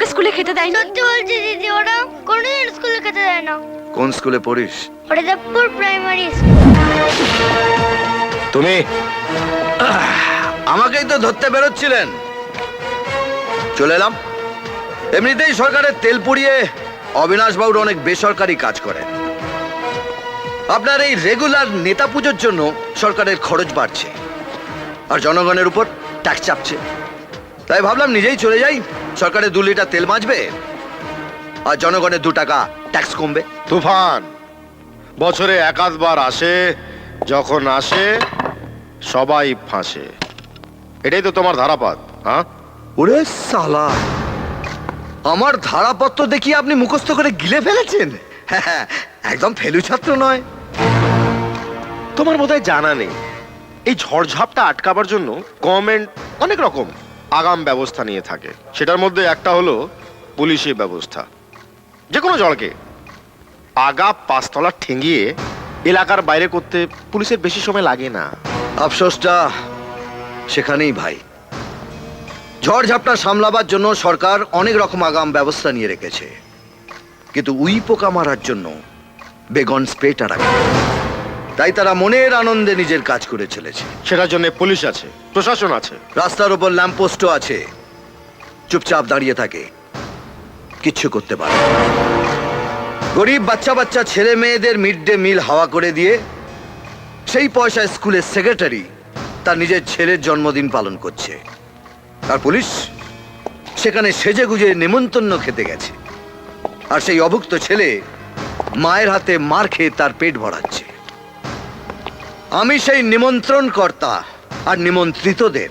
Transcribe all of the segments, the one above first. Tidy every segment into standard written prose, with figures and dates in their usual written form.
তোকে স্কুলে খেতে দেয়নি? সত্যি বলছি দিদি, ওরা কোনোদিন স্কুলে খেতে দেয় না। কোন স্কুলে পড়িস? Haridevpur primary school. তুমি আমাকেই তো ধরতে বেরোচ্ছিলেন, চলে এলাম। এমনিতেই সরকারের তেল পুড়িয়ে অবিনাশ বাবুর অনেক বেসরকারি কাজ করেন। আপনার এই রেগুলার নেতা পুজোর জন্য সরকারের খরচ বাড়ছে আর জনগণের উপর ট্যাক্স চাপছে। তাই ভাবলাম নিজেই চলে যাই, সরকারের 2 লিটার তেল বাঁচবে আর জনগণের 2 টাকা ট্যাক্স কমবে। তুফান বছরে একাধবার আসে, যখন আসে সবাই ফাঁসে। এটাই তো তোমার ধারাপাত। হ্যাঁ, ওরে সালা, আমার ধারাপত্র দেখি আপনি মুখস্থ করে গিলে ফেলেছেন। হ্যাঁ, একদম ফেলু ছাত্র নয়। তোমার বোধহয় জানা নেই, এই ঝড়ঝাপটা আটকাবার জন্য গভর্নমেন্ট অনেক রকম আগাম ব্যবস্থা নিয়ে থাকে। সেটার মধ্যে একটা হলো পুলিশি ব্যবস্থা। যে কোনো জলকে আগা 5 তলা ঠেঙ্গিয়ে এলাকার বাইরে করতে পুলিশের বেশি সময় লাগে না। আফসোসটা সেখানেই ভাই। ঝড়ঝাপটা সামলাবার জন্য সরকার অনেক রকম আগাম ব্যবস্থা নিয়ে রেখেছে, কিন্তু উই পোকা মারার জন্য বেগন স্প্রেটা রাখে। তাই তারা মনের আনন্দে নিজের কাজ করে চলেছে। সেটার জন্য পুলিশ আছে, প্রশাসন আছে, রাস্তার উপর ল্যাম্পপোস্টও আছে, চুপচাপ দাঁড়িয়ে থাকে, কিচ্ছু করতে পারে না। গরিব বাচ্চা বাচ্চা ছেলে মেয়েদের মিড ডে মিল হাওয়া করে দিয়ে সেই পয়সায় স্কুলের সেক্রেটারি তার নিজের ছেলের জন্মদিন পালন করছে, আর পুলিশ সেখানে সেজে গুজে নেমন্তন্ন খেতে গেছে, আর সেই অভুক্ত ছেলে মায়ের হাতে মার খেয়ে তার পেট ভরাচ্ছে। আমি সেই নিমন্ত্রণকর্তা আর নিমন্ত্রিতদের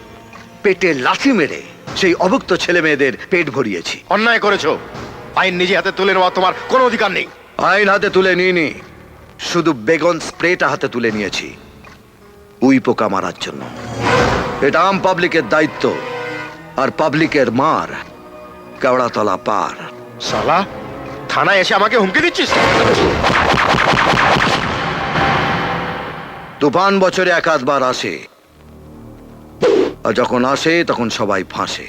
পেটে লাথি মেরে সেই অভুক্ত ছেলে মেয়েদের পেট ভরিয়েছি। অন্যায় করেছো, আইন নিজে হাতে তুলে নেওয়া তোমার কোনো অধিকার নেই। আইন হাতে তুলে নিইনি, শুধু বেগন স্প্রেটা হাতে তুলে নিয়েছি উই পোকা মারার জন্য। এটা আম পাবলিকের দায়িত্ব, আর পাবলিকের মার কেওড়াতলা পার। শালা, থানায় এসে আমাকে হুমকি দিচ্ছিস? তুফান বছরে 1-2 বার আসে, আর যখন আসে তখন সবাই ফাঁসে।